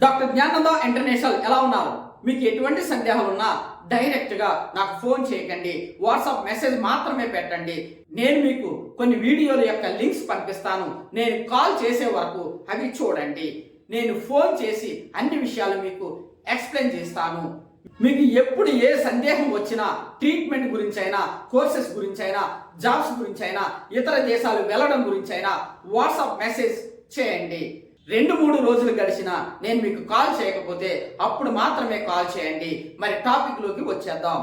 Doctor Jnananda international ఎలా ఉన్నారు? మీకు ఎటువంటి సందేహాలు ఉన్నా డైరెక్ట్గా నాకు ఫోన్ చేయకండి, వాట్సాప్ మెసేజ్ మాత్రమే పెట్టండి. నేను మీకు కొన్ని వీడియోల యొక్క లింక్స్ పంపిస్తాను. నేను కాల్ చేసే వరకు అవి చూడండి. నేను ఫోన్ చేసి అన్ని విషయాలు మీకు ఎక్స్ప్లెయిన్ చేస్తాను. మీకు ఎప్పుడు ఏ సందేహం వచ్చినా, ట్రీట్మెంట్ గురించి అయినా, కోర్సెస్ గురించి అయినా, జాబ్స్ గురించి అయినా, ఇతర దేశాలు వెళ్ళడం గురించి అయినా వాట్సాప్ మెసేజ్ చేయండి. 2-3 రోజులు గడిచినా నేను మీకు కాల్ చేయకపోతే అప్పుడు మాత్రమే కాల్ చేయండి. మరి టాపిక్ లోకి వచ్చేద్దాం.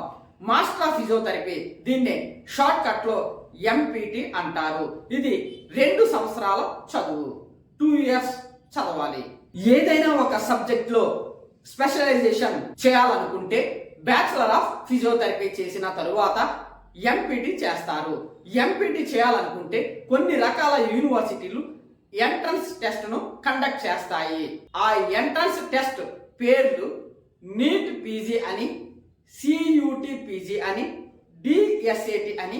మాస్టర్ ఆఫ్ ఫిజియోథెరపీ, దీన్నే షార్ట్ కట్ లో ఎంపీటీ అంటారు. ఇది 2 సంవత్సరాల చదువు, 2 years చదవాలి. ఏదైనా ఒక సబ్జెక్ట్ లో స్పెషలైజేషన్ చేయాలనుకుంటే బ్యాచిలర్ ఆఫ్ ఫిజియోథెరపీ చేసిన తరువాత ఎంపీటీ చేస్తారు. ఎంపీటీ చేయాలనుకుంటే కొన్ని రకాల యూనివర్సిటీలు ఎంట్రన్స్ టెస్ట్ ను కండక్ట్ చేస్తాయి. ఆ ఎంట్రన్స్ టెస్ట్ పేర్లు నీట్ పీజీ అని, సియూటి పీజీ అని, డిఎస్ఏటి అని,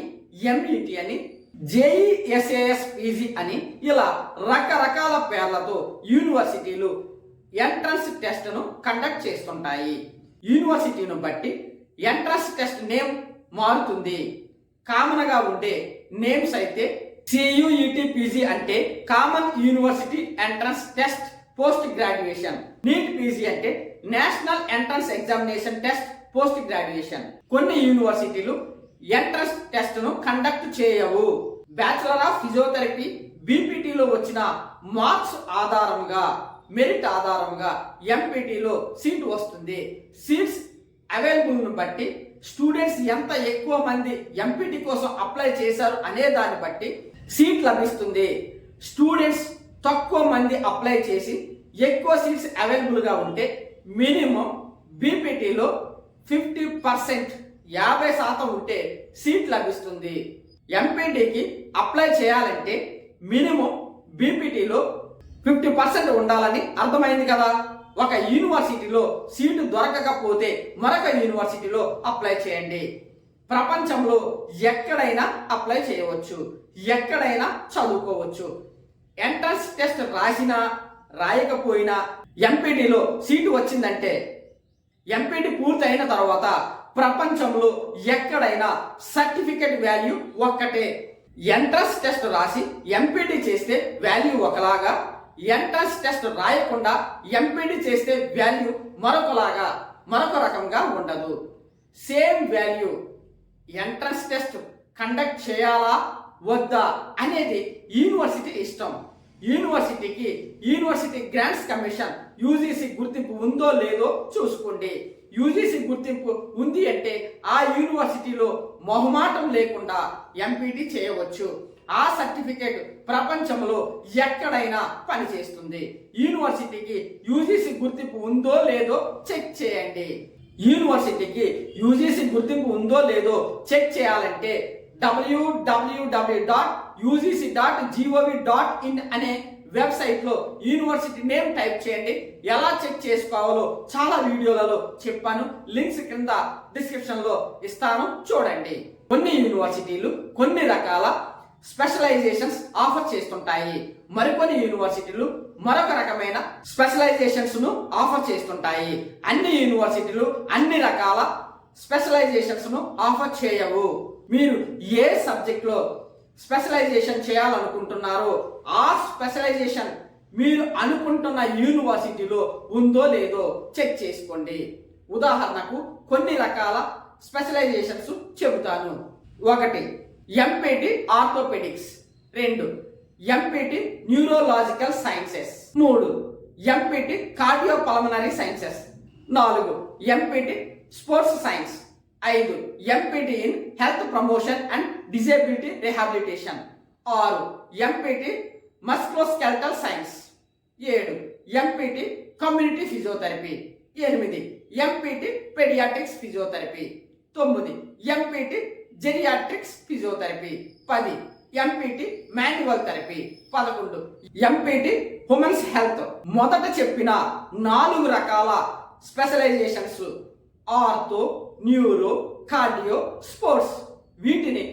ఎంఈటి అని, జేఈఎస్ఏఎస్ పీజీ అని, ఇలా రకరకాల పేర్లతో యూనివర్సిటీలు ఎంట్రన్స్ టెస్ట్ ను కండక్ట్ చేస్తుంటాయి. యూనివర్సిటీని బట్టి ఎంట్రన్స్ టెస్ట్ నేమ్ మారుతుంది. కామన్ గా ఉండే నేమ్స్ అయితే CUET పీజీ అంటే common university entrance test post graduation, NEET PG అంటే national entrance examination test post graduation. కొన్ని యూనివర్సిటీలు ఎంట్రన్స్ టెస్ట్ ను కండక్ట్ చేయవు. బ్యాచిలర్ ఆఫ్ ఫిజియోథెరపీ బీపీటీలో వచ్చిన మార్క్స్ ఆధారంగా, మెరిట్ ఆధారంగా ఎంపీటీలో సీట్ వస్తుంది. సీట్స్ అవైలబుల్ ను బట్టి, స్టూడెంట్స్ ఎంత ఎక్కువ మంది ఎంపీటీ కోసం అప్లై చేశారు అనే దాన్ని బట్టి సీట్ లభిస్తుంది. స్టూడెంట్స్ తక్కువ మంది అప్లై చేసి ఎక్కువ సీట్స్ అవైలబుల్ గా ఉంటే మినిమం బీపీటీలో 50%, 50% ఉంటే సీట్ లభిస్తుంది. ఎంపీటీకి అప్లై చేయాలంటే మినిమం బీపీటీలో 50% ఉండాలని అర్థమైంది కదా. ఒక యూనివర్సిటీలో సీటు దొరకకపోతే మరొక యూనివర్సిటీలో అప్లై చేయండి. ప్రపంచంలో ఎక్కడైనా అప్లై చేయవచ్చు, ఎక్కడైనా చదువుకోవచ్చు. ఎంట్రన్స్ టెస్ట్ రాసినా రాయకపోయినా ఎంపీటీలో సీటు వచ్చిందంటే, ఎంపీటీ పూర్తయిన తర్వాత ప్రపంచంలో ఎక్కడైనా సర్టిఫికెట్ వాల్యూ ఒక్కటే. ఎంట్రన్స్ టెస్ట్ రాసి ఎంపీటీ చేస్తే వాల్యూ ఒకలాగా, ఎంట్రన్స్ టెస్ట్ రాయకుండా ఎంపీటీ చేస్తే వాల్యూ మరొక రకంగా ఉండదు. Same value. Entrance test conduct చేయాలా వద్దా అనేది యూనివర్సిటీ ఇష్టం. యూనివర్సిటీకి యూనివర్సిటీ గ్రాంట్స్ కమిషన్ యూజీసీ గుర్తింపు ఉందో లేదో చూసుకోండి. యూజీసీ గుర్తింపు ఉంది అంటే ఆ యూనివర్సిటీలో మొహమాటం లేకుండా ఎంపీటీ చేయవచ్చు. ఆ సర్టిఫికేట్ ప్రపంచంలో ఎక్కడైనా పనిచేస్తుంది. యూనివర్సిటీకి యూజీసీ గుర్తింపు ఉందో లేదో చెక్ చేయండి. యూనివర్సిటీకి యూజీసీ గుర్తింపు ఉందో లేదో చెక్ చేయాలంటే www.ugc.gov.in అనే వెబ్సైట్ లో యూనివర్సిటీ నేమ్ టైప్ చేయండి. ఎలా చెక్ చేసుకోవాలో చాలా వీడియోలలో చెప్పాను. లింక్స్ కింద డిస్క్రిప్షన్ లో ఇస్తాను, చూడండి. కొన్ని యూనివర్సిటీలు కొన్ని రకాల స్పెషలైజేషన్స్ ఆఫర్ చేస్తుంటాయి. మరికొన్ని యూనివర్సిటీలు మరొక రకమైన స్పెషలైజేషన్స్ ను ఆఫర్ చేస్తుంటాయి. అన్ని యూనివర్సిటీలు అన్ని రకాల స్పెషలైజేషన్స్ ను ఆఫర్ చేయవు. మీరు ఏ సబ్జెక్ట్ లో స్పెషలైజేషన్ చేయాలనుకుంటున్నారో ఆ స్పెషలైజేషన్ మీరు అనుకుంటున్న యూనివర్సిటీలో ఉందో లేదో చెక్ చేసుకోండి. ఉదాహరణకు కొన్ని రకాల స్పెషలైజేషన్స్ చెబుతాను. 1. MPT orthopaedics. 2. MPT neurological sciences. 3. MPT cardiopulmonary sciences. 4. MPT sports science. 5. MPT in health promotion and disability rehabilitation. 6. MPT musculoskeletal science. 7. MPT community physiotherapy. 8. MPT paediatrics physiotherapy. 9. MPT geriatrics physiotherapy. 10. MPT manual therapy. 11. MPT humans health. మొదట చెప్పిన 4 రకాల specialisations ortho, neuro, cardio, sports, వీటిని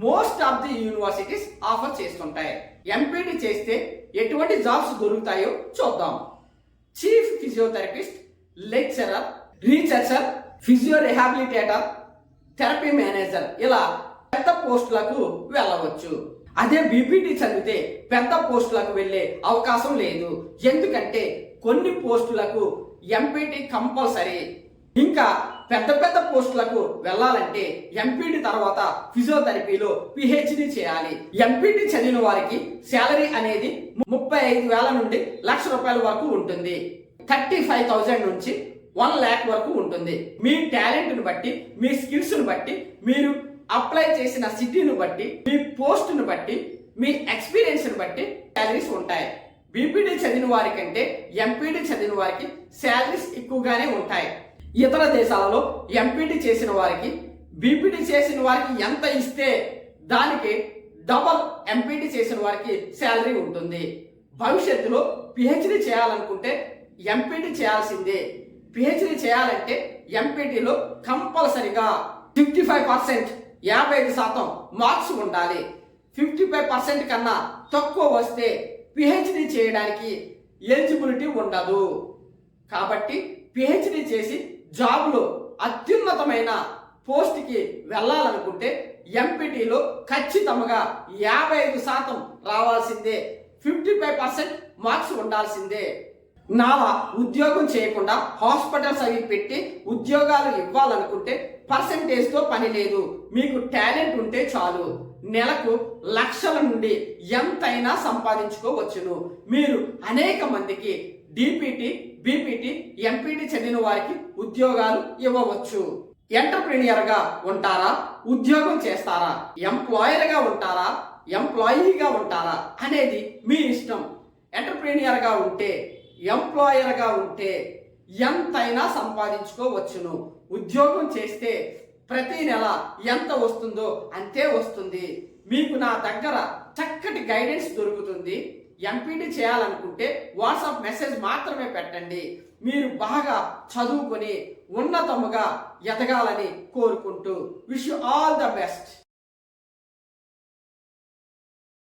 most of the universities offer చేస్తుంటాయి. MPT చేస్తే ఎటువంటి jobs దొరుకుతాయో చూద్దాం. Chief physiotherapist, lecturer, researcher, physio rehabilitator, therapy manager ఇలా పెద్ద పోస్టులకు వెళ్ళవచ్చు. అదే బీపీటీ చదివితే పెద్ద పోస్టులకు వెళ్ళే అవకాశం లేదు. ఎందుకంటే కొన్ని పోస్టులకు ఎంపీటీ కంపల్సరీ. ఇంకా పెద్ద పెద్ద పోస్టులకు వెళ్ళాలంటే ఎంపీటీ తర్వాత ఫిజియోథెరపీలో పిహెచ్డి చేయాలి. ఎంపీటీ చదివిన వారికి శాలరీ అనేది 35,000 నుండి ₹1,00,000 వరకు ఉంటుంది. 35,000 నుంచి 1,00,000 వరకు ఉంటుంది. మీ టాలెంట్ను బట్టి, మీ స్కిల్స్ను బట్టి, మీరు అప్లై చేసిన సిటీని బట్టి, మీ పోస్టును బట్టి, మీ ఎక్స్పీరియన్స్ని బట్టి శాలరీస్ ఉంటాయి. బీపీటీ చదివిన వారి కంటే ఎంపీటీ చదివిన వారికి శాలరీస్ ఎక్కువగానే ఉంటాయి. ఇతర దేశాలలో ఎంపీటీ చేసిన వారికి బీపీటీ చేసిన వారికి ఎంత ఇస్తే దానికి డబల్ ఎంపీటీ చేసిన వారికి శాలరీ ఉంటుంది. భవిష్యత్తులో పిహెచ్డి చేయాలనుకుంటే ఎంపీటీ చేయాల్సిందే. పిహెచ్డి చేయాలంటే ఎంపీటీలో కంపల్సరిగా 55%, 55% మార్క్స్ ఉండాలి. 55% కన్నా తక్కువ వస్తే పిహెచ్డి చేయడానికి ఎలిజిబిలిటీ ఉండదు. కాబట్టి పిహెచ్డి చేసి జాబ్లో అత్యున్నతమైన పోస్ట్కి వెళ్ళాలనుకుంటే ఎంపీటీలో ఖచ్చితంగా 55% రావాల్సిందే. 55% మార్క్స్ ఉండాల్సిందే. నాలా ఉద్యోగం చేయకుండా హాస్పిటల్స్ అవి పెట్టి ఉద్యోగాలు ఇవ్వాలనుకుంటే పర్సంటేజ్తో పని లేదు. మీకు టాలెంట్ ఉంటే చాలు. నెలకు లక్షల నుండి ఎంతైనా సంపాదించుకోవచ్చును. మీరు అనేక మందికి డిపిటి, బీపీటీ, ఎంపీటీ చదివిన వారికి ఉద్యోగాలు ఇవ్వవచ్చు. ఎంటర్ప్రెన్యూర్గా ఉంటారా, ఉద్యోగం చేస్తారా, ఎంప్లాయర్గా ఉంటారా, ఎంప్లాయీగా ఉంటారా అనేది మీ ఇష్టం. ఎంటర్ప్రెన్యూర్గా ఉంటే, ఎంప్లాయర్గా ఉంటే ఎంతైనా సంపాదించుకోవచ్చును. ఉద్యోగం చేస్తే ప్రతి నెల ఎంత వస్తుందో అంతే వస్తుంది. మీకు నా దగ్గర చక్కటి గైడెన్స్ దొరుకుతుంది. ఎంపీటీ చేయాలనుకుంటే వాట్సాప్ మెసేజ్ మాత్రమే పెట్టండి. మీరు బాగా చదువుకొని ఉన్నతముగా ఎదగాలని కోరుకుంటూ wish you all the best.